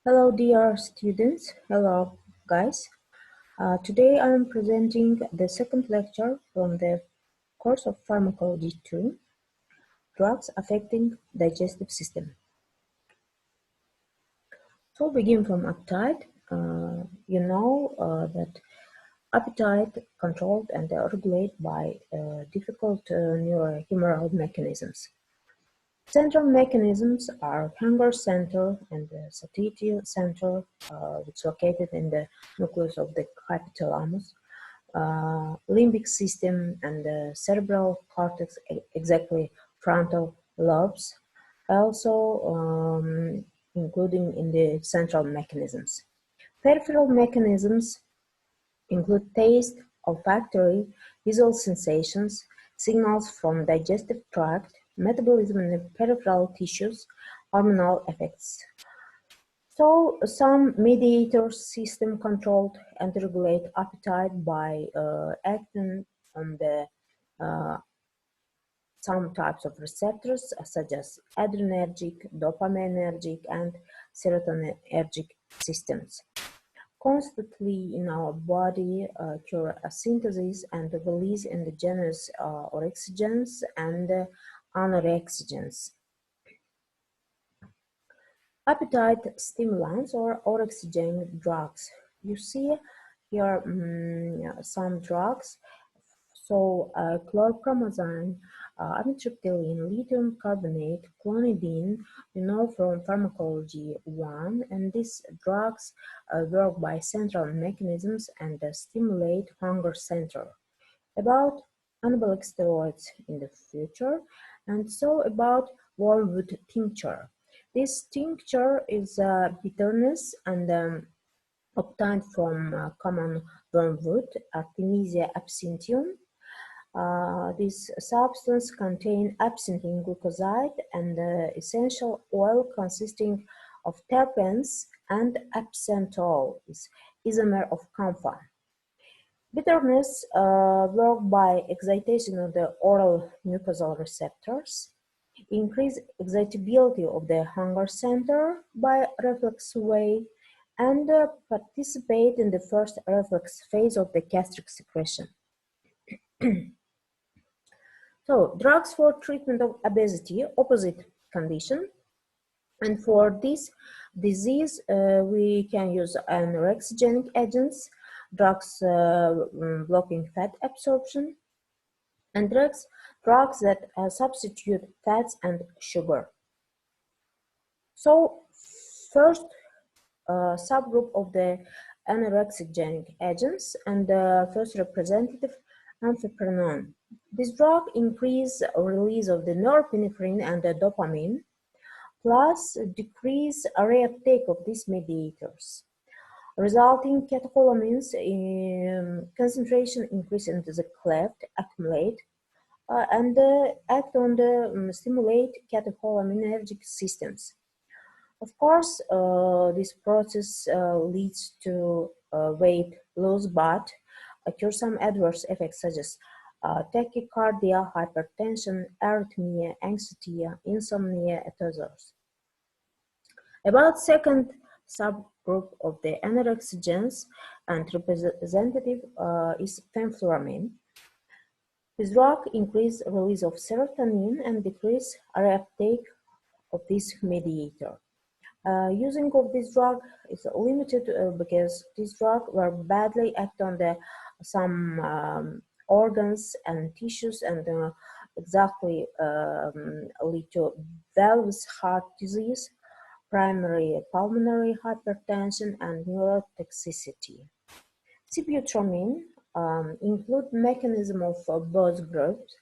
Hello dear students, hello guys. Today I am presenting the second lecture from the course of Pharmacology 2, Drugs Affecting Digestive System. So begin from appetite. You know that appetite controlled and regulated by difficult neurohumoral mechanisms. Central mechanisms are hunger center and the satiety center, which is located in the nucleus of the hypothalamus, limbic system and the cerebral cortex, exactly frontal lobes, also including in the central mechanisms. Peripheral mechanisms include taste, olfactory, visual sensations, signals from digestive tract, metabolism in the peripheral tissues, hormonal effects. So some mediators system controlled and regulate appetite by acting on the some types of receptors such as adrenergic, dopaminergic, and serotonergic systems. Constantly in our body occur a synthesis and a release in the genus orexigens and anorexigens. Appetite stimulants or orexigenic drugs. You see here some drugs. So chlorpromazine, amitriptyline, lithium carbonate, clonidine, you know from Pharmacology 1, and these drugs work by central mechanisms and stimulate hunger center. About anabolic steroids in the future, and so about wormwood tincture. This tincture is bitterness and obtained from common wormwood, Artemisia absinthium. This substance contains absinthe glucoside and essential oil consisting of terpenes and absinthiol, isomer of camphor. Bitterness work by excitation of the oral mucosal receptors, increase excitability of the hunger center by reflex way, and participate in the first reflex phase of the gastric secretion. So, drugs for treatment of obesity, opposite condition. And for this disease, we can use anorexigenic agents, drugs blocking fat absorption, and drugs that substitute fats and sugar. So, first subgroup of the anorexigenic agents, and the first representative, amphetamine. This drug increases release of the norepinephrine and the dopamine, plus decrease reuptake of these mediators, resulting catecholamines in concentration increase into the cleft, accumulate, and act on the stimulate catecholaminergic systems. Of course, this process leads to weight loss, but occur some adverse effects such as tachycardia, hypertension, arrhythmia, anxiety, insomnia, and others. About second subgroup of the anorexigens and representative is fenfluramine. This drug increases release of serotonin and decrease reuptake of this mediator. Using of this drug is limited because this drug will badly act on the some organs and tissues and exactly lead to valves heart disease, primary pulmonary hypertension, and neurotoxicity. Sibutramine include mechanism of both groups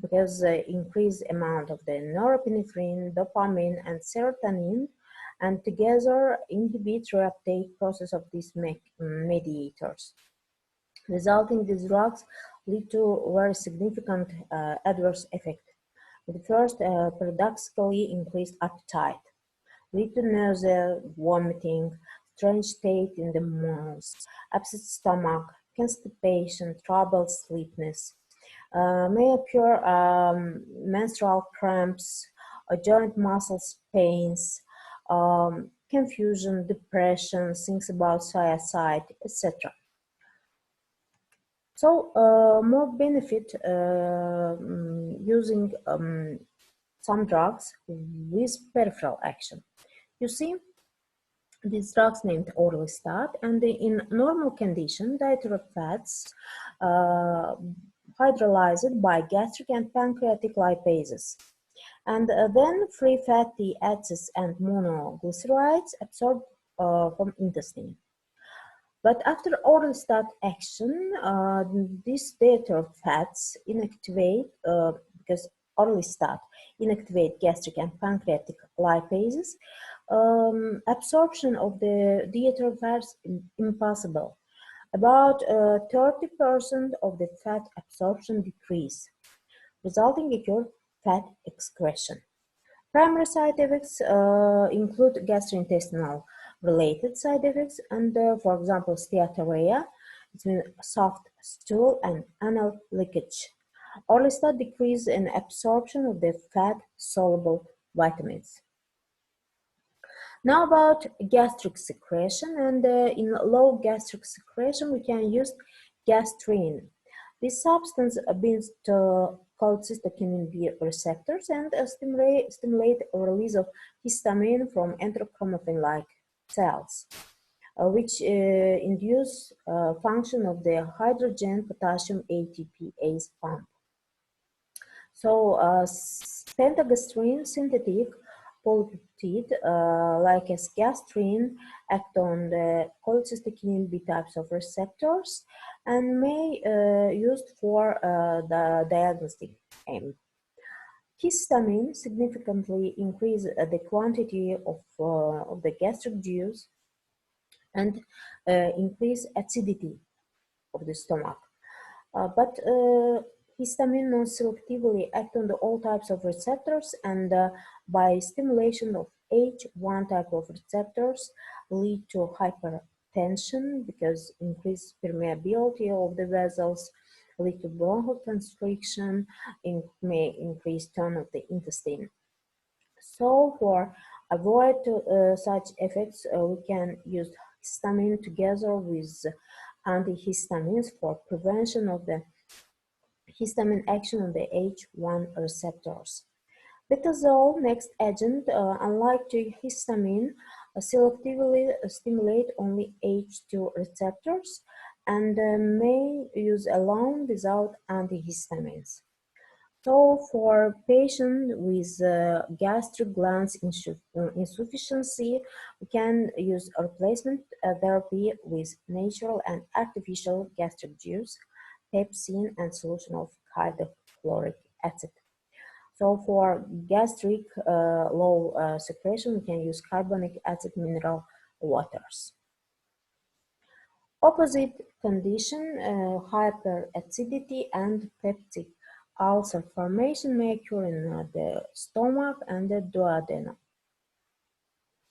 because increased amount of the norepinephrine, dopamine, and serotonin, and together inhibit reuptake process of these mediators. Resulting these drugs lead to very significant adverse effect. The first, paradoxically increased appetite, lead to nausea, vomiting, strange state in the mouth, upset stomach, constipation, troubled sleepiness. May occur menstrual cramps, joint muscles pains, confusion, depression, things about suicide, etc. So more benefit using some drugs with peripheral action. You see, these drugs named Orlistat, and in normal condition, dietary fats hydrolyzed by gastric and pancreatic lipases. And then free fatty acids and monoglycerides absorbed from intestine. But after Orlistat action, these dietary fats inactivate, because Orlistat inactivate gastric and pancreatic lipases, absorption of the dietary fats is impossible. About 30% of the fat absorption decrease, resulting in fat excretion. Primary side effects include gastrointestinal related side effects and, for example, steatorrhea, it means soft stool, and anal leakage. Orlistat decrease in absorption of the fat-soluble vitamins. Now about gastric secretion, and in low gastric secretion we can use gastrin. This substance binds to cholecystokinin B receptors and stimulate release of histamine from enterochromaffin-like cells, which induce function of the hydrogen-potassium ATPase pump. So pentagastrin synthetic polypeptide, like as gastrin, act on the cholecystokinin B types of receptors and may used for the diagnostic aim. Histamine significantly increase the quantity of the gastric juice and increase acidity of the stomach. But histamine non-selectively act on all types of receptors, and by stimulation of H1 type of receptors lead to hypertension because increased permeability of the vessels, lead to bronchoconstriction, may increase tone of the intestine. So for avoid such effects, we can use histamine together with antihistamines for prevention of the histamine action on the H1 receptors. Betazole, next agent, unlike to histamine, selectively stimulate only H2 receptors and may use alone without antihistamines. So for patients with gastric glands insufficiency, we can use replacement therapy with natural and artificial gastric juice, pepsin, and solution of hydrochloric acid. So for gastric low secretion, we can use carbonic acid mineral waters. Opposite condition, hyperacidity and peptic ulcer formation may occur in the stomach and the duodenum.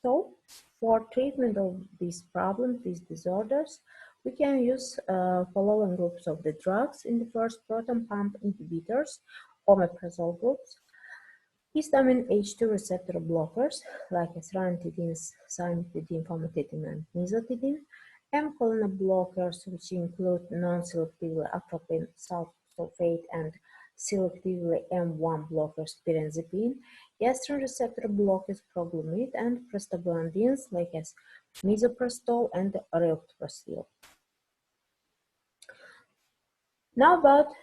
So for treatment of these problems, these disorders, we can use following groups of the drugs. In the first, proton pump inhibitors, omeprazole groups, histamine H2 receptor blockers like ranitidine, cimetidine, famotidine, and nizatidine, M-colony blockers, which include non-selectively atropine sulfate and selectively M1 blockers, pirenzepine, gastrin receptor blockers, proglumid, and prostaglandins like as misoprostol and aripiprazole. Now about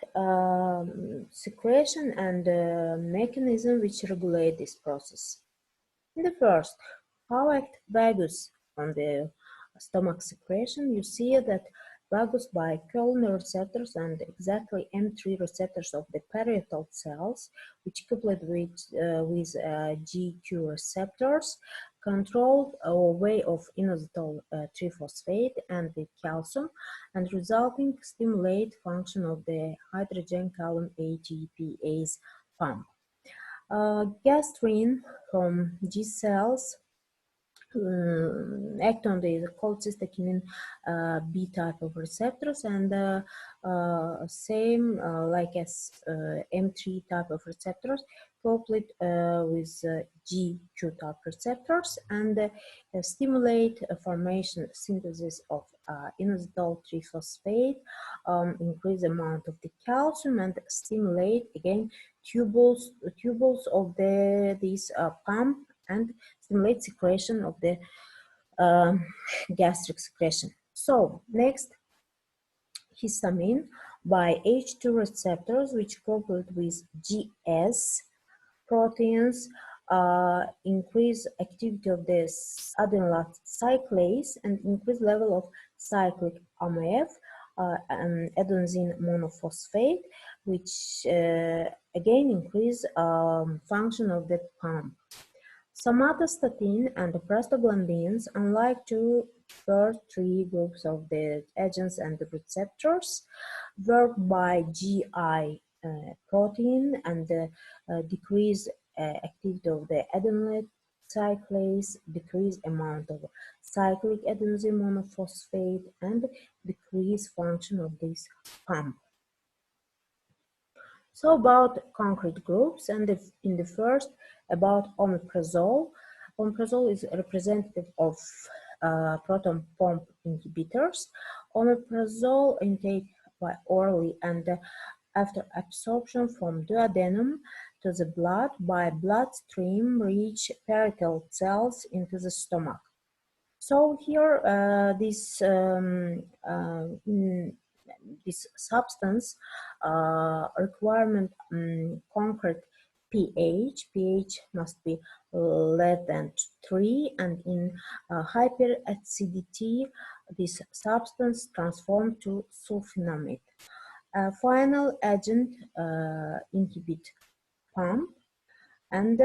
secretion and mechanism which regulate this process. In the first, how act vagus on the stomach secretion? You see that vagus by colony receptors and exactly M3 receptors of the parietal cells, which coupled with GQ receptors, control a way of inositol triphosphate and the calcium, and resulting stimulate function of the hydrogen-column ATPase pump. Gastrin from G cells act on the cholecystokinin B type of receptors, and same like as M3 type of receptors coupled with G-QTAP receptors and stimulate formation synthesis of inositol triphosphate, increase amount of the calcium, and stimulate again tubules of this pump and stimulate secretion of the gastric secretion. So next, histamine by H2 receptors, which coupled with GS proteins increase activity of the adenylyl cyclase and increase level of cyclic AMF, adenosine monophosphate, which again increase function of the pump. Somatostatin and prostaglandins, unlike two first three groups of the agents and the receptors, work by GI protein and decrease activity of the adenylyl cyclase, decrease amount of cyclic adenosine monophosphate, and decrease function of this pump. So about concrete groups, and in the first, about omeprazole. Omeprazole is representative of proton pump inhibitors. Omeprazole intake by orally and after absorption from duodenum to the blood by bloodstream reach peritoneal cells into the stomach. So here this substance requirement concrete pH must be less than 3, and in hyperacidity this substance transformed to sulfonamide. Final agent inhibit pump and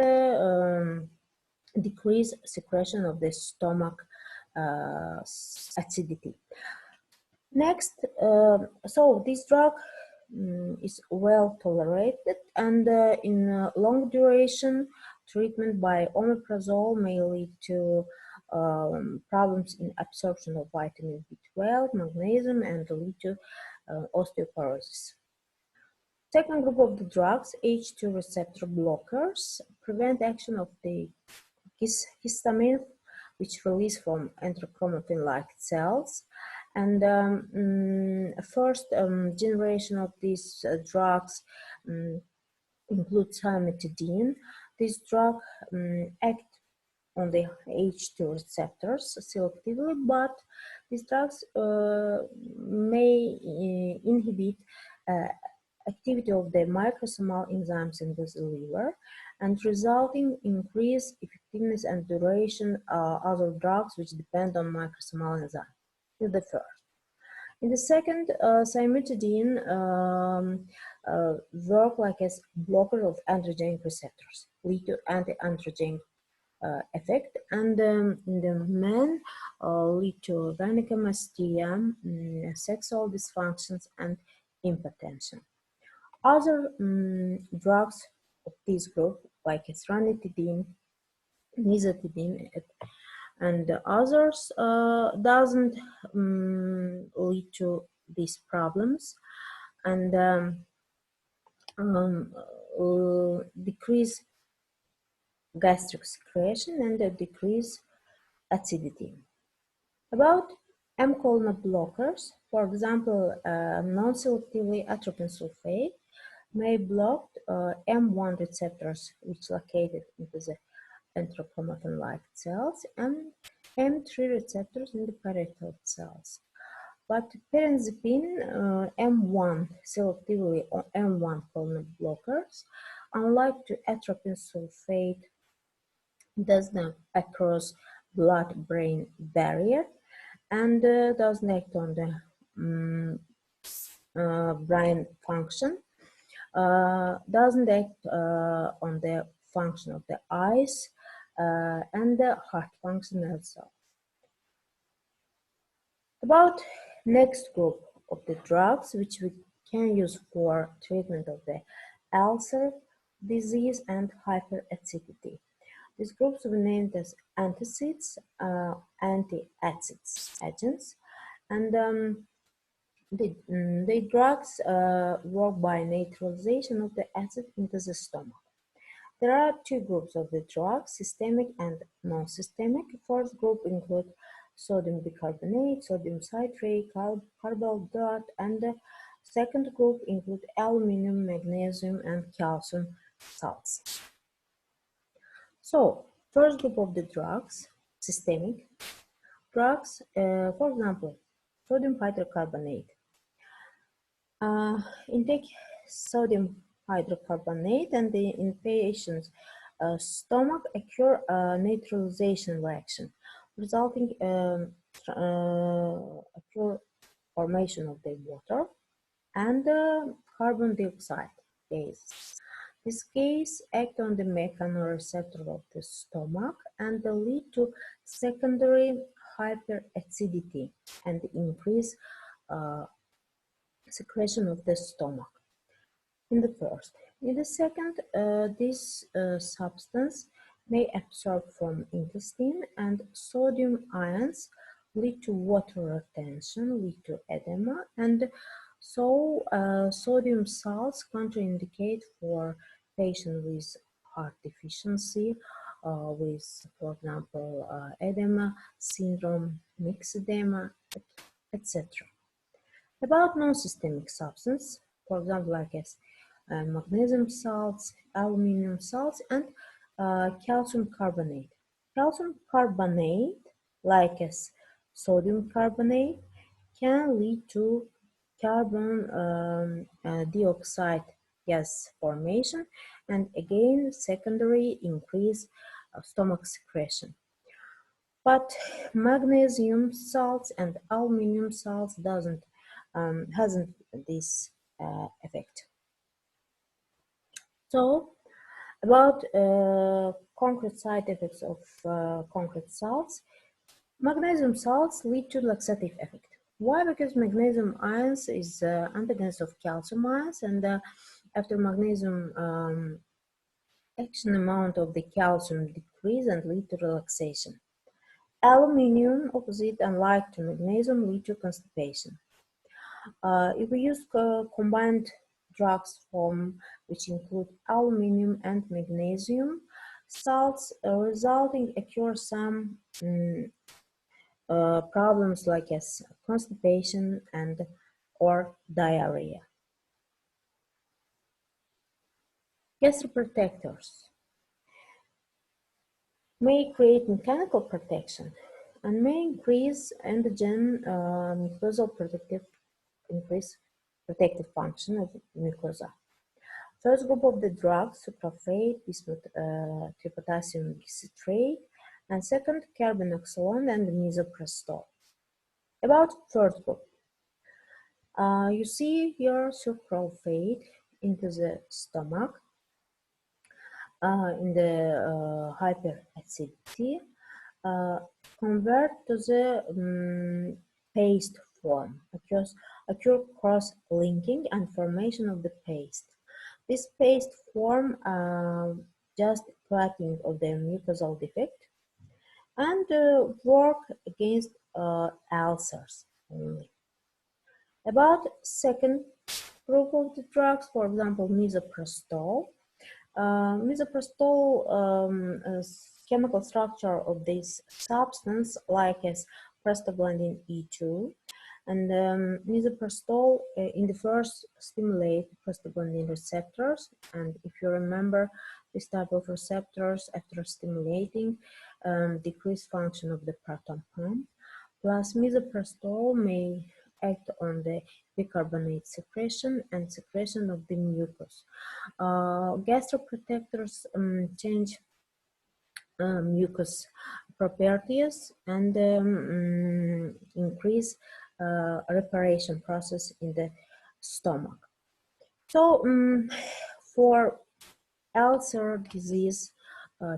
decrease secretion of the stomach acidity. Next, so this drug is well tolerated, and in long duration treatment by omeprazole may lead to problems in absorption of vitamin B12, magnesium, and lead to osteoporosis. Second group of the drugs, H2 receptor blockers, prevent action of the histamine, which release from enterochromatin-like cells. And first generation of these drugs include cimetidine. This drug act on the H2 receptors selectively, but these drugs may inhibit activity of the microsomal enzymes in the liver, and resulting increased effectiveness and duration other drugs which depend on microsomal enzymes. In the first. In the second, cimetidine work like as blocker of androgenic receptors, lead to anti-androgenic effect, and in the men lead to gynecomastia, sexual dysfunctions, and hypertension. Other drugs of this group, like ranitidine, nizatidine, and others, doesn't lead to these problems, and decrease gastric secretion and decrease acidity. About M-colon blockers, for example, non-selectively atropine sulfate may block M1 receptors, which located into the enterochromatin-like cells, and M3 receptors in the parietal cells. But pyrenzepine M1 selectively on M1 colon blockers, unlike to atropine sulfate, does not cross blood-brain barrier and does not act on the brain function, doesn't act on the function of the eyes and the heart function also. About next group of the drugs which we can use for treatment of the ulcer disease and hyperacidity. These groups were named as Antacids, Antacids agents, and the drugs work by neutralization of the acid into the stomach. There are two groups of the drugs, systemic and non-systemic. First group include sodium bicarbonate, sodium citrate, carbohydrate, and the second group include aluminum, magnesium, and calcium salts. So, first group of the drugs, systemic drugs, for example, sodium hydrocarbonate. Intake sodium hydrocarbonate and in patient's stomach occur neutralization reaction, resulting occur formation of the water and carbon dioxide gas. This gas act on the mechanoreceptor of the stomach and lead to secondary hyperacidity and increase secretion of the stomach. In the first. In the second, this substance may absorb from intestine and sodium ions lead to water retention, lead to edema, and so sodium salts contraindicate for patients with heart deficiency, with, for example, edema syndrome, mixed edema, etc. About non-systemic substance, for example, like as magnesium salts, aluminum salts, and calcium carbonate. Calcium carbonate, like as sodium carbonate, can lead to carbon dioxide gas formation and again secondary increase of stomach secretion. But magnesium salts and aluminum salts hasn't this effect. So, about concrete side effects of concrete salts, magnesium salts lead to laxative effect. Why? Because magnesium ions is antagonist of calcium ions, and after magnesium action amount of the calcium decrease and lead to relaxation. Aluminium, opposite and like to magnesium, lead to constipation. If we use combined drugs which include aluminum and magnesium salts, resulting occur some problems like as constipation and or diarrhea. Gastroprotectors may create mechanical protection and may increase endogen mucosal protective function of mucosa. First group of the drugs, sucralfate, bismuth tripotassium citrate, and second carbenoxolone and misoprostol. About third group, you see your sucralfate into the stomach in the hyperacidity, convert to the paste form, occur cross-linking and formation of the paste. This paste form just plating of the mucosal defect and work against ulcers only. About second group of the drugs, for example, misoprostol. Misoprostol chemical structure of this substance like as prostaglandin E2, and misoprostol in the first stimulate prostaglandin receptors, and if you remember this type of receptors after stimulating decrease function of the proton pump, plus misoprostol may act on the bicarbonate secretion and secretion of the mucus. Gastroprotectors change mucus properties and increase reparation process in the stomach. So for ulcer disease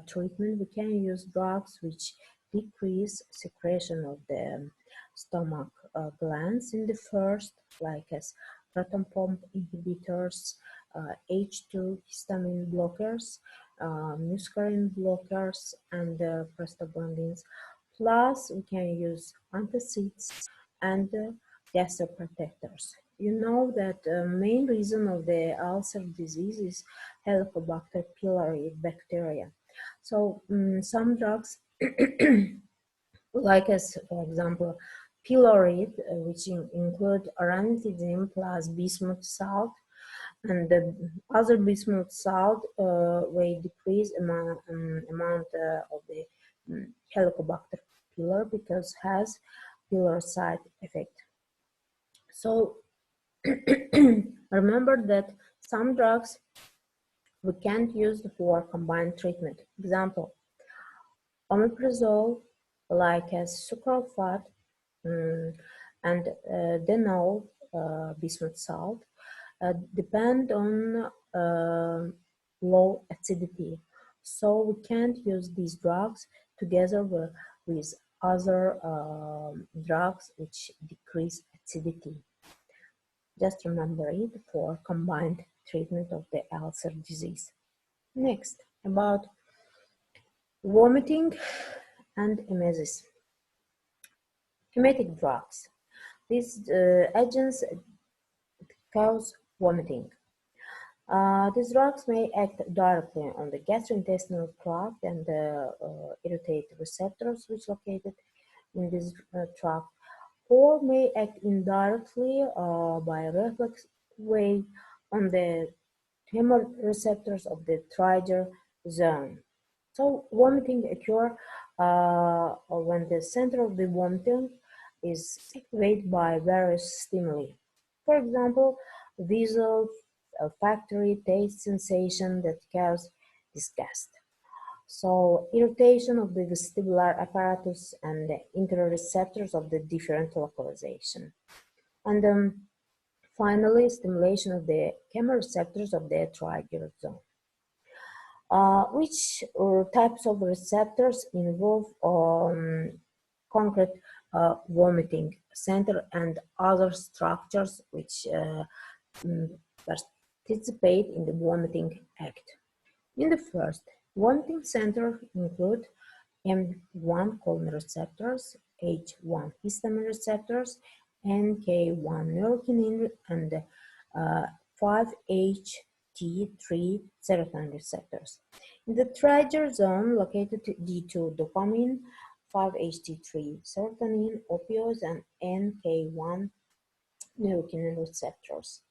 treatment, we can use drugs which decrease secretion of the stomach glands in the first, like as proton pump inhibitors, H2 histamine blockers, muscarine blockers, and prostaglandins. Plus, we can use antacids and gastroprotectors. you know that the main reason of the ulcer disease is Helicobacter pylori bacteria. So some drugs, like as for example pylori, which include ranitidine plus bismuth salt, and the other bismuth salt will decrease amount of the Helicobacter pylori because has pylori side effect. So remember that some drugs we can't use for combined treatment. Example, omeprazole, like as sucralfate, and denol, bismuth salt, depend on low acidity. So we can't use these drugs together with other drugs which decrease acidity. Just remember it for combined treatment of the ulcer disease. Next, about vomiting and emesis. Emetic drugs. These agents cause vomiting. These drugs may act directly on the gastrointestinal tract and irritate receptors which are located in this tract, or may act indirectly by a reflex way on the chemoreceptors of the trigger zone. So vomiting occurs when the center of the vomiting is activated by various stimuli. For example, visual, olfactory, taste sensation that cause disgust. So irritation of the vestibular apparatus and the interoceptors of the different localization. And finally, stimulation of the chemoreceptors of the trigger zone. Which types of receptors involve concrete vomiting center and other structures which participate in the vomiting act. In the first, vomiting center include M1 colon receptors, H1 histamine receptors, NK1 neurokinin, and 5-HT3 serotonin receptors. In the trigger zone, located D2 dopamine, 5-HT3 serotonin, opioids, and NK1 neurokinin receptors.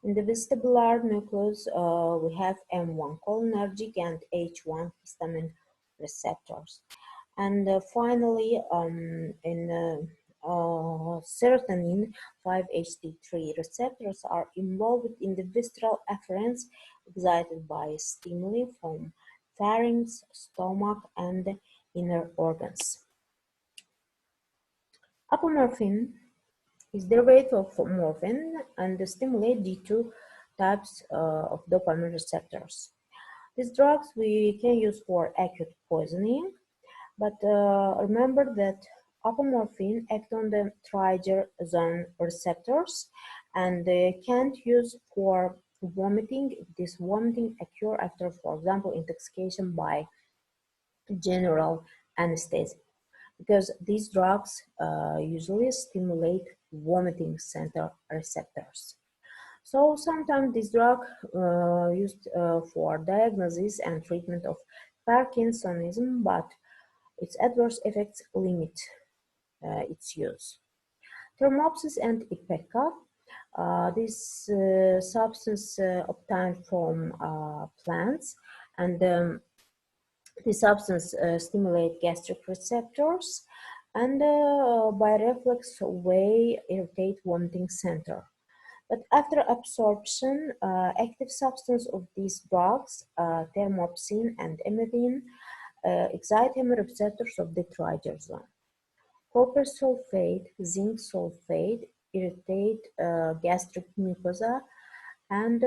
In the vestibular nucleus, we have M1 cholinergic and H1 histamine receptors. And finally, in serotonin, 5-HT3 receptors are involved in the visceral afferents excited by stimuli from pharynx, stomach, and inner organs. Apomorphine is derivative of morphine and stimulate D2 types of dopamine receptors. These drugs we can use for acute poisoning, but remember that apomorphine act on the trigger zone receptors and they can't use for vomiting. This vomiting occur after, for example, intoxication by general anesthesia, because these drugs usually stimulate vomiting center receptors. So sometimes this drug used for diagnosis and treatment of Parkinsonism, but its adverse effects limit its use. Thermopsis and ipecac, this substance obtained from plants, and the substance stimulate gastric receptors and by reflex way irritate vomiting center. But after absorption, active substance of these drugs, thermopsin and emethine, excite chemoreceptors of the trigger zone. Copper sulfate, zinc sulfate irritate gastric mucosa and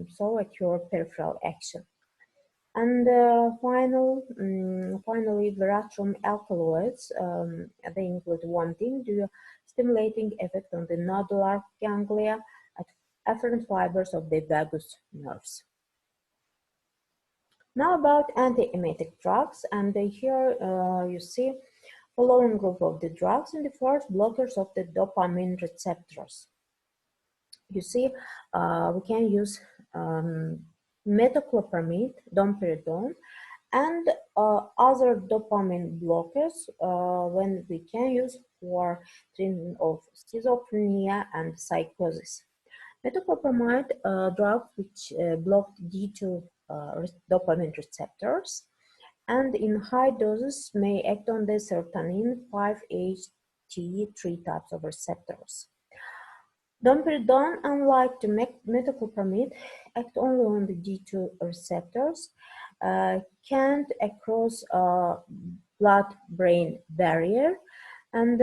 so occur peripheral action. And finally, veratrum alkaloids, they include vomiting due to stimulating effect on the nodular ganglia at afferent fibers of the vagus nerves. Now about antiemetic drugs, and here you see following group of the drugs. In the first, blockers of the dopamine receptors. You see, we can use metoclopramide, domperidone, and other dopamine blockers when we can use for treatment of schizophrenia and psychosis. Metoclopramide drugs which block D2 dopamine receptors and in high doses may act on the serotonin 5-HT3 types of receptors. Domperidone, unlike the metoclopramide, act only on the D2 receptors, can't cross blood-brain barrier, and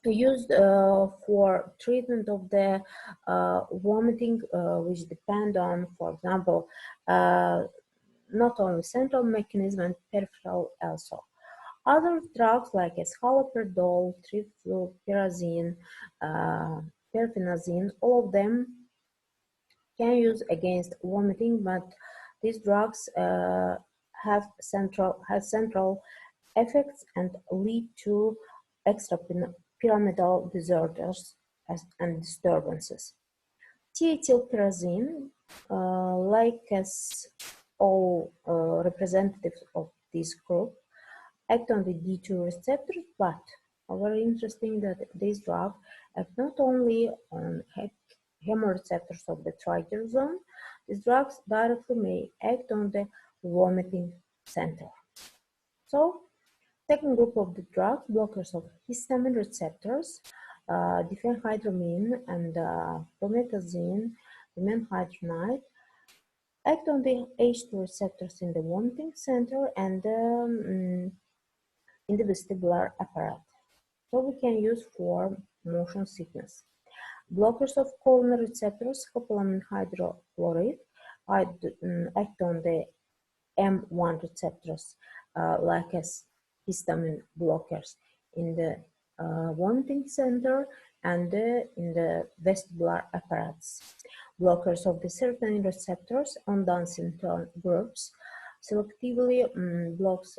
used for treatment of the vomiting, which depend on, for example, not only central mechanism and peripheral also. Other drugs like haloperidol, trifluperazine, perfenazine, all of them can use against vomiting, but these drugs have central effects and lead to extrapyramidal disorders and disturbances. Thiethylperazine, like as all representatives of this group, act on the D2 receptors, but very interesting that these drugs act not only on chemoreceptors of the trigger zone, these drugs directly may act on the vomiting center. So, second group of the drugs, blockers of histamine receptors, diphenhydramine and promethazine, dimenhydrinate, act on the H2 receptors in the vomiting center and in the vestibular apparatus. So we can use for motion sickness. Blockers of choline receptors, scopolamine hydrochloride, act on the M1 receptors, like as histamine blockers in the vomiting center and in the vestibular apparatus. Blockers of the serotonin receptors on dancing groups selectively blocks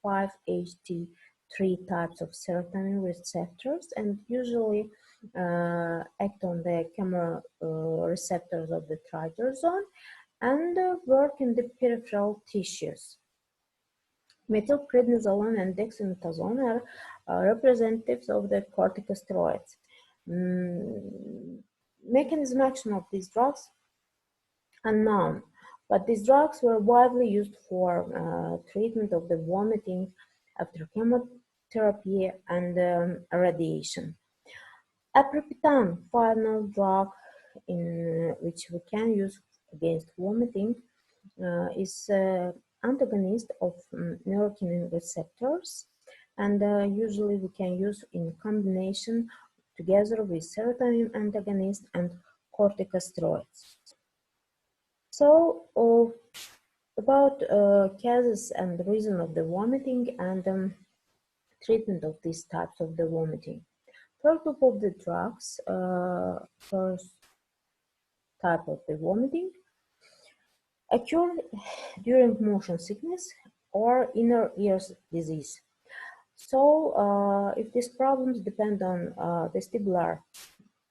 5-HT3 types of serotonin receptors and usually act on the chemoreceptors of the trigger zone and work in the peripheral tissues. Methylprednisolone and dexamethasone are representatives of the corticosteroids. Mechanism action of these drugs unknown, but these drugs were widely used for treatment of the vomiting after chemotherapy and radiation. Aprepitant, final drug in which we can use against vomiting, is antagonist of neurokinin receptors, and usually we can use in combination together with serotonin antagonist and corticosteroids. So about causes and the reason of the vomiting and treatment of these types of the vomiting. First group of the drugs, first type of the vomiting, occur during motion sickness or inner ears disease. So if these problems depend on vestibular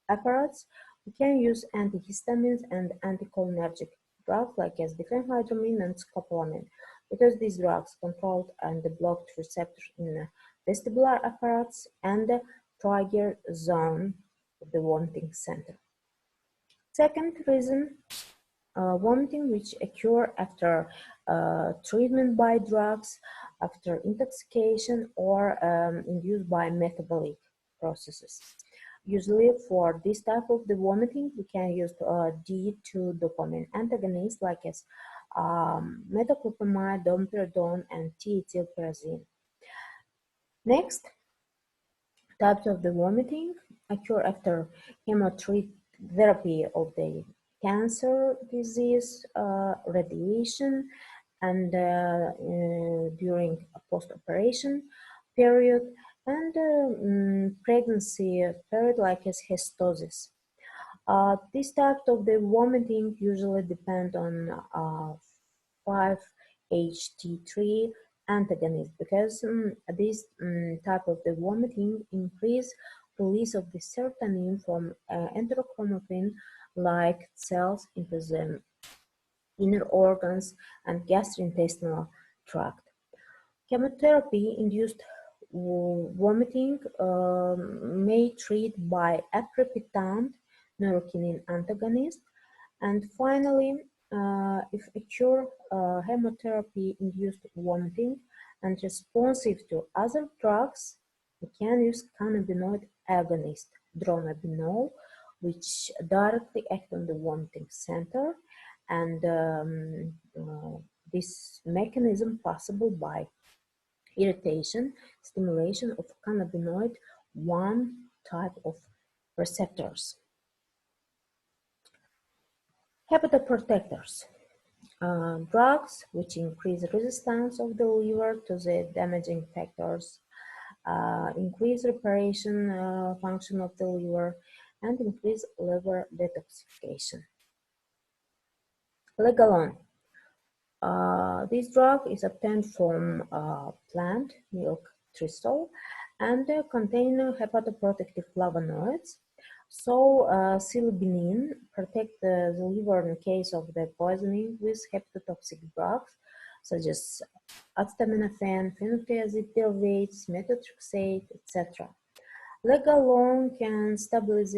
apparatus, we can use antihistamines and anticholinergic drugs like as diphenhydramine and scopolamine, because these drugs controlled and blocked receptors in the vestibular apparatus and the trigger zone of the vomiting center. Second reason, vomiting which occur after treatment by drugs, after intoxication or induced by metabolic processes. Usually for this type of the vomiting, we can use D2 dopamine antagonists like as metoclopramide, domperidone, and thiethylperazine. Next, types of the vomiting occur after chemotherapy of the cancer disease, radiation, and during a post-operation period, and pregnancy period like as histosis. These types of the vomiting usually depend on 5-HT3 antagonist, because this type of the vomiting increase release of the serotonin from enterochromaffin-like cells into the inner organs and gastrointestinal tract. Chemotherapy-induced vomiting may treat by aprepitant neurokinin antagonist. And finally, if occur chemotherapy-induced vomiting and responsive to other drugs, we can use cannabinoid agonist, dronabinol, which directly act on the vomiting center, and this mechanism possible by irritation, stimulation of cannabinoid 1 type of receptors. Hepatoprotectors. Drugs which increase resistance of the liver to the damaging factors, increase reparation function of the liver, and increase liver detoxification. Legalon. This drug is obtained from plant milk thistle and contain hepatoprotective flavonoids. So, silibinin protect the liver in case of the poisoning with hepatotoxic drugs such as acetaminophen, phenothiazide pyruvate, methotrexate, etc. Legalon can stabilize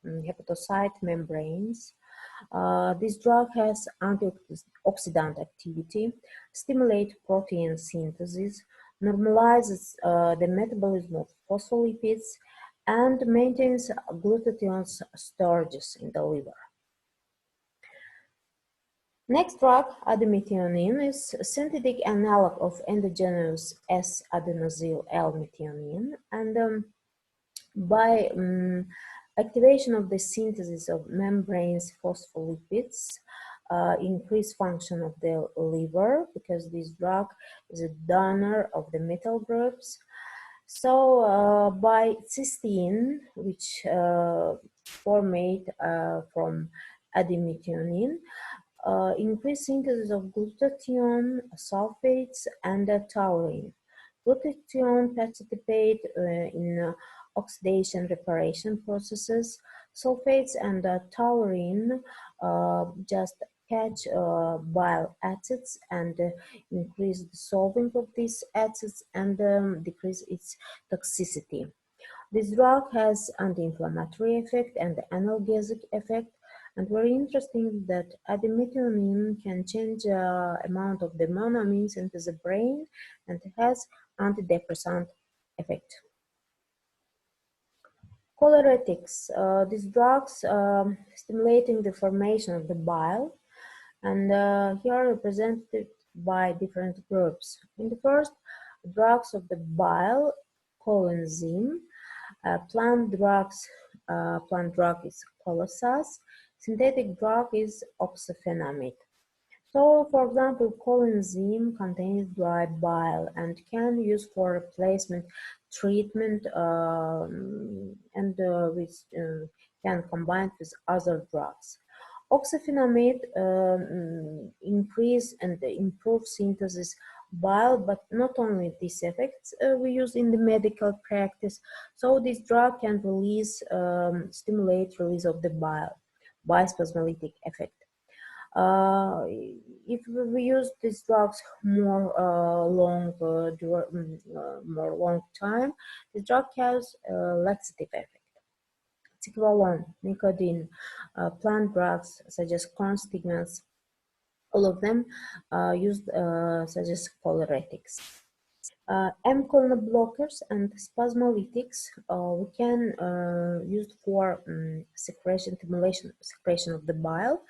hepatocyte membranes. This drug has antioxidant activity, stimulates protein synthesis, normalizes the metabolism of phospholipids, and maintains glutathione storages in the liver. Next drug, adimethionine, is a synthetic analog of endogenous S-adenosyl L-methionine, and by activation of the synthesis of membranes phospholipids, increase function of the liver, because this drug is a donor of the metal groups. So by cysteine, which formate from adimethionine, increase synthesis of glutathione, sulfates, and taurine. Glutathione participate in oxidation reparation processes. Sulfates and taurine just catch bile acids and increase the solving of these acids and decrease its toxicity. This drug has anti-inflammatory effect and analgesic effect, and very interesting that adimethionine can change amount of the monoamines into the brain and has antidepressant effect. Choleretics. These drugs stimulating the formation of the bile, and here are represented by different groups. In the first, drugs of the bile, coenzyme. Plant drug is colossus. Synthetic drug is oxyphenamide. So, for example, coenzyme contains dry bile and can be used for replacement treatment and can combine with other drugs. Oxyphenamide increase and improve synthesis bile, but not only these effects we use in the medical practice. So this drug can release, stimulate release of the bile, bispasmolytic effect. If we use these drugs more long time, the drug has laxative effect. Tiqualone, nicotine, plant drugs such as corn stigmas, all of them used such as choleretics. mColon blockers and spasmolytics we can use for secretion, stimulation, secretion of the bile,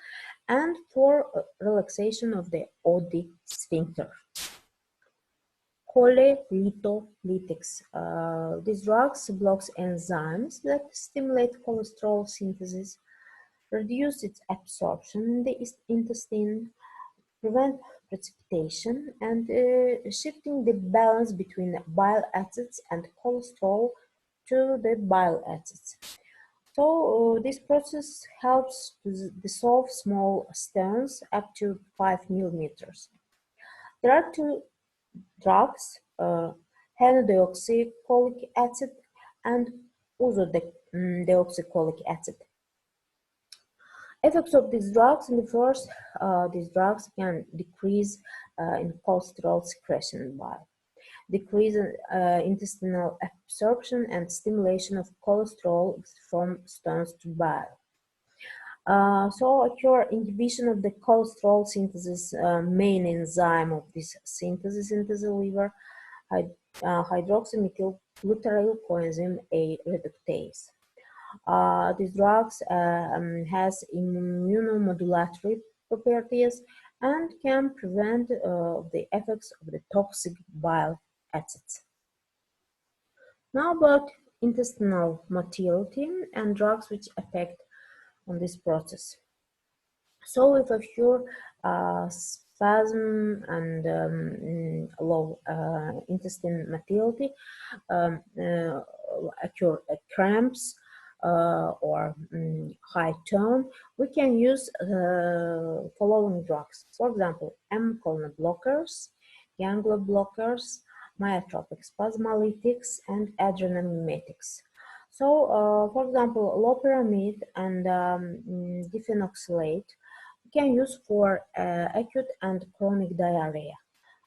and for relaxation of the OD sphincter. Cholelitolytics. These drugs blocks enzymes that stimulate cholesterol synthesis, reduce its absorption in the intestine, prevent precipitation, and shifting the balance between bile acids and cholesterol to the bile acids. So this process helps to dissolve small stones up to 5 millimeters. There are two drugs, N-deoxycholic acid, and deoxycholic acid. Effects of these drugs in the first, these drugs can decrease in cholesterol secretion by decrease intestinal absorption and stimulation of cholesterol from stones to bile. So occur inhibition of the cholesterol synthesis, main enzyme of this synthesis in the liver, hydroxymethyl-glutarate coenzyme A reductase. These drugs has immunomodulatory properties and can prevent the effects of the toxic bile acids. Now about intestinal motility and drugs which affect on this process. So if occur spasm and low intestine motility, occur cramps, or high tone, we can use following drugs. For example, M-colon blockers, ganglion blockers, myotropic spasmolytics, and adrenomimetics. So, for example, loperamide and difenoxylate we can use for acute and chronic diarrhea.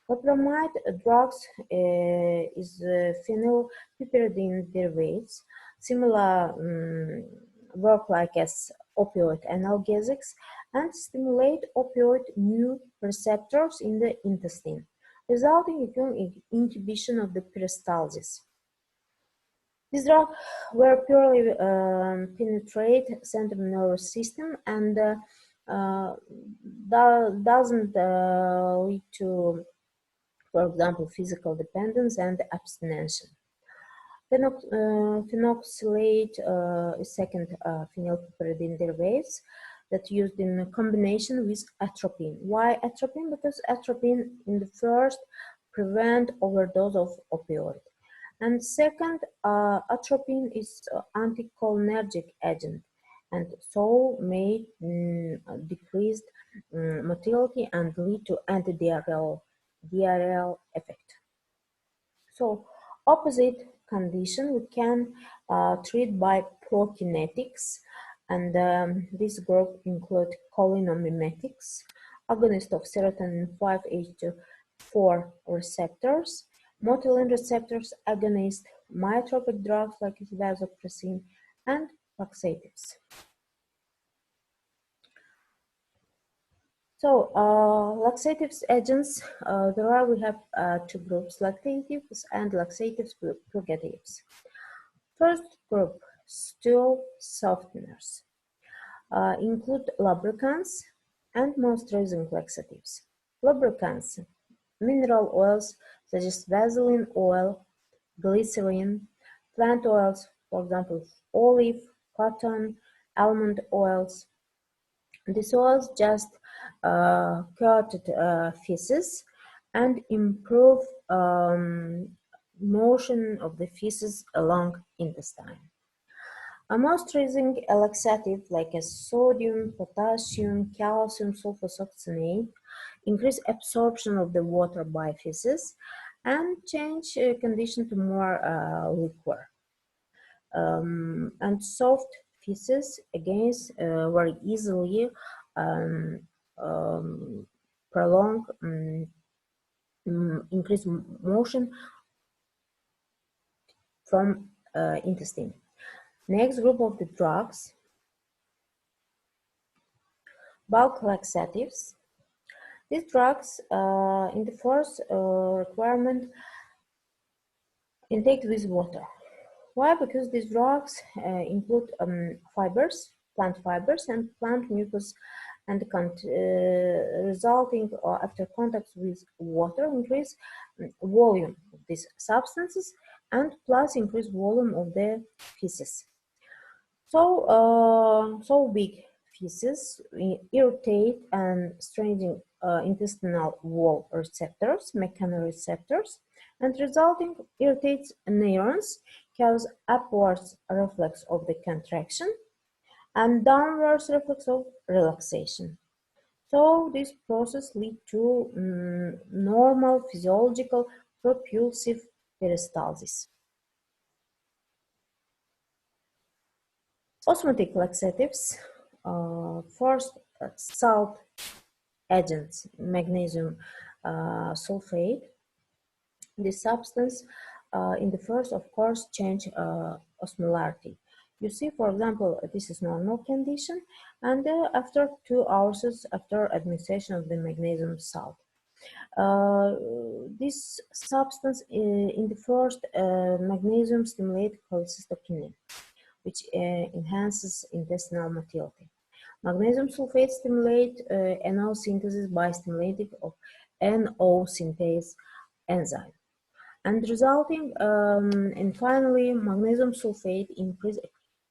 Loperamide drugs is phenylpiperidine derivatives. Similar work like as opioid analgesics and stimulate opioid mu receptors in the intestine, resulting in inhibition of the peristalsis. These drugs were purely penetrate central nervous system and doesn't lead to, for example, physical dependence and abstinence. Phenoxylate is second phenylpiperidine derivatives that used in combination with atropine. Why atropine? Because atropine in the first prevent overdose of opioid. And second, atropine is anticholinergic agent and so may decrease motility and lead to antidiarrheal effect. So opposite condition we can treat by prokinetics, and this group include cholinomimetics, agonist of serotonin 5-HT4 receptors, motilin receptors agonist, myotropic drugs like vasopressin, and laxatives. So, laxatives agents, we have two groups, laxatives and laxatives purgatives. First group, stool softeners, include lubricants and moisturizing laxatives. Lubricants, mineral oils such as Vaseline oil, glycerin, plant oils, for example, olive, cotton, almond oils. These oils just coated feces and improve motion of the feces along intestine. A moisturizing laxative like a sodium, potassium, calcium sulfosuccinate increase absorption of the water by feces and change condition to more liquor. And soft feces against very easily prolong increase motion from intestine. Next group of the drugs, bulk laxatives. These drugs in the first requirement intake with water. Why? Because these drugs include fibers, plant fibers and plant mucus, and resulting after contact with water increase volume of these substances and plus increase volume of the feces. So big feces irritate and straining intestinal wall receptors, mechanoreceptors, and resulting irritates neurons, cause upwards reflex of the contraction and downwards reflex of relaxation. So this process leads to normal physiological propulsive peristalsis. Osmotic laxatives, first salt agents, magnesium sulfate. This substance in the first, of course, change osmolarity. You see, for example, this is normal condition, and after 2 hours after administration of the magnesium salt. This substance in the first magnesium stimulate cholecystokinin, which enhances intestinal motility. Magnesium sulfate stimulate NO synthesis by stimulating of NO synthase enzyme. And resulting, and finally, magnesium sulfate increase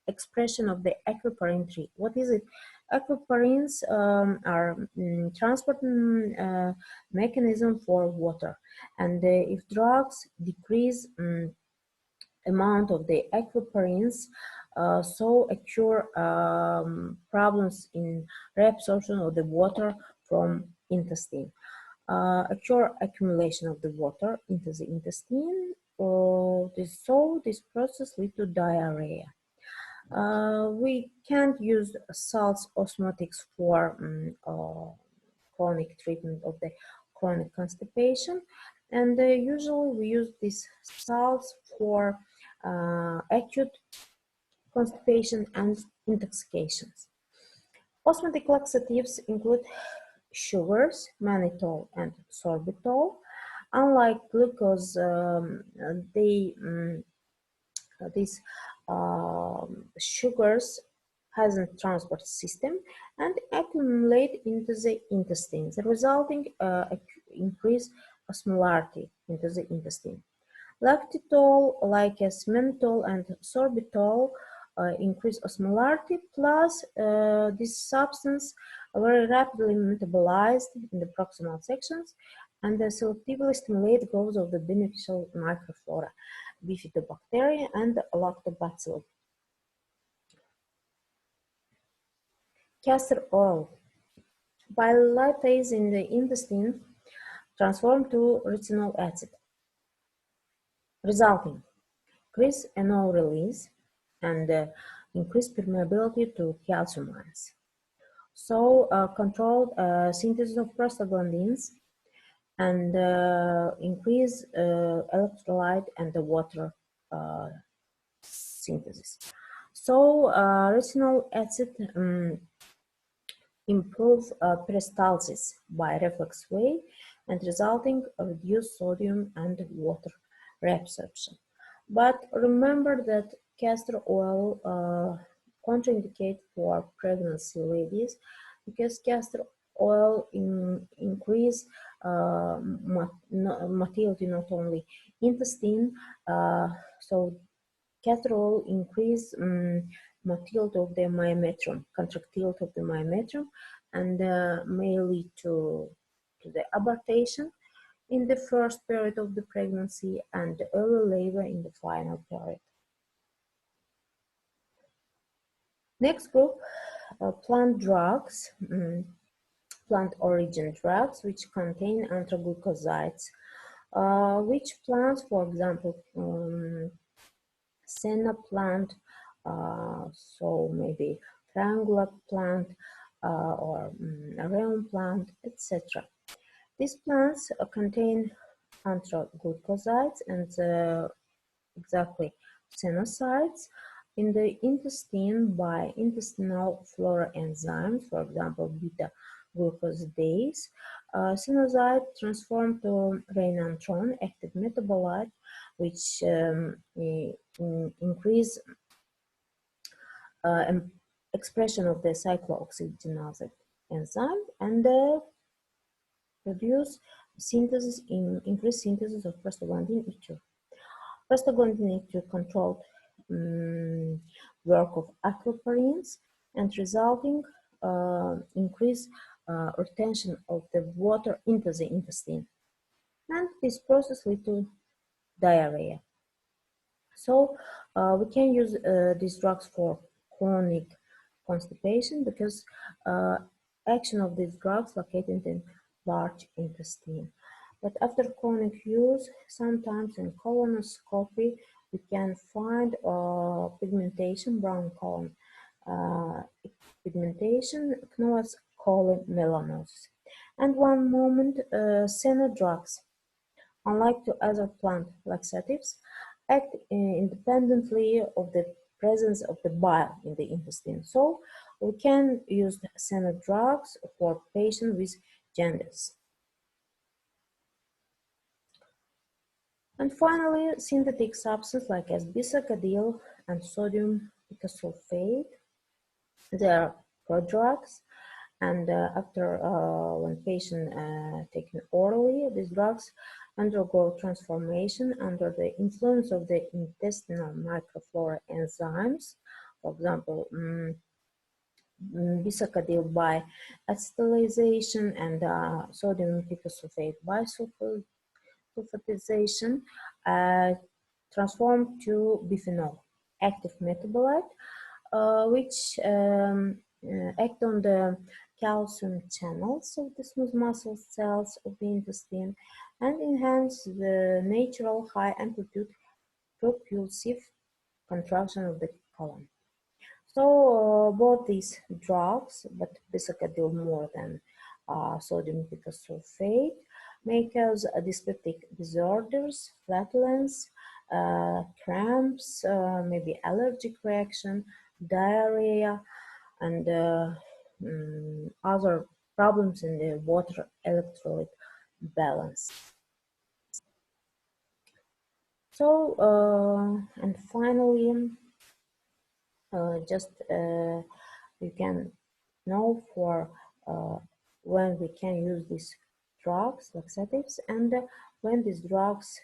expression of the aquaporin 3. What is it? Aquaporins are transport mechanism for water, and if drugs decrease amount of the aquaporins, so occur problems in reabsorption of the water from intestine. Occur accumulation of the water into the intestine, so this process leads to diarrhea. We can't use salts osmotics for chronic treatment of the chronic constipation, and usually we use these salts for acute constipation and intoxications. Osmotic laxatives include sugars, mannitol and sorbitol. Unlike glucose, these sugars has a transport system and accumulate into the intestines, resulting increased osmolarity into the intestine. Lactitol, like as mannitol and sorbitol, increase osmolarity, plus this substance very rapidly metabolized in the proximal sections and selectively stimulate growth of the beneficial microflora, bifidobacteria and lactobacilli. Castor oil, by lipase in the intestine, transformed to retinol acid, resulting increased NO release and increased permeability to calcium ions. So controlled synthesis of prostaglandins and increase electrolyte and the water synthesis. So retinol acid improve peristalsis by reflex way and resulting reduced sodium and water reabsorption. But remember that castor oil contraindicate for pregnancy ladies because castor oil increase motility not only intestine, so castor oil increase motility of the myometrium, contractility of the myometrium, and may lead to the abortion in the first period of the pregnancy and early labor in the final period. Next group, plant drugs, plant origin drugs, which contain antroglucosides. Which plants, for example, senna plant, so maybe triangular plant or areum plant, etc. These plants contain antroglucosides and exactly senosides in the intestine by intestinal flora enzymes, for example, beta-glucosidase. Senoside transformed to rhinantron, active metabolite, which increase expression of the cyclooxygenase enzyme and produce synthesis increased synthesis of prostaglandin E2. Prostaglandin E2 controlled work of aquaporins and resulting increased retention of the water into the intestine. And this process leads to diarrhea. So we can use these drugs for chronic constipation because action of these drugs located in large intestine. But after chronic use, sometimes in colonoscopy, we can find pigmentation, brown colon pigmentation known as cholemelanosis. And one moment, cyano drugs, unlike to other plant laxatives, act independently of the presence of the bile in the intestine. So we can use cyano drugs for patients with jaundice. And finally, synthetic substances like bisacadil and sodium picosulfate, they are prodrugs, and after when patient taken orally, these drugs undergo transformation under the influence of the intestinal microflora enzymes. For example, bisacadil by acetylation and sodium picosulfate by sulfatization transformed to bisphenol, active metabolite, which act on the calcium channels of the smooth muscle cells of the intestine and enhance the natural high amplitude propulsive contraction of the colon. So both these drugs, but bisacadil more than sodium picosulfate, may cause dyspeptic disorders, flatulence, cramps, maybe allergic reaction, diarrhea, and other problems in the water electrolyte balance. So, and finally, just you can know for when we can use these drugs, laxatives, and when these drugs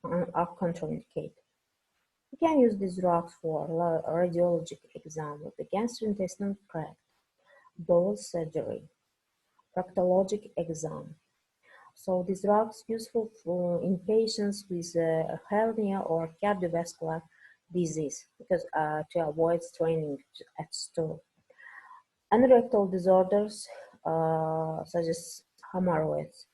are contraindicated. We can use these drugs for radiologic exam of the gastrointestinal tract, bowel surgery, proctologic exam. So these drugs useful in patients with hernia or cardiovascular disease because to avoid straining at stool. Anorectal disorders such as hemorrhoids,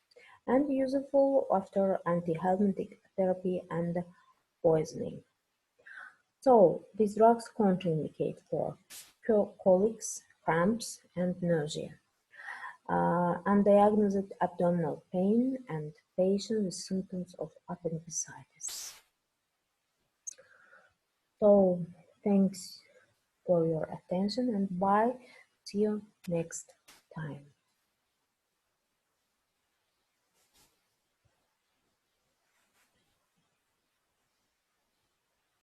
and useful after antiemetic therapy and poisoning. So these drugs contraindicate for colics, cramps, and nausea. Undiagnosed abdominal pain and patients with symptoms of appendicitis. So thanks for your attention and bye. See you next time.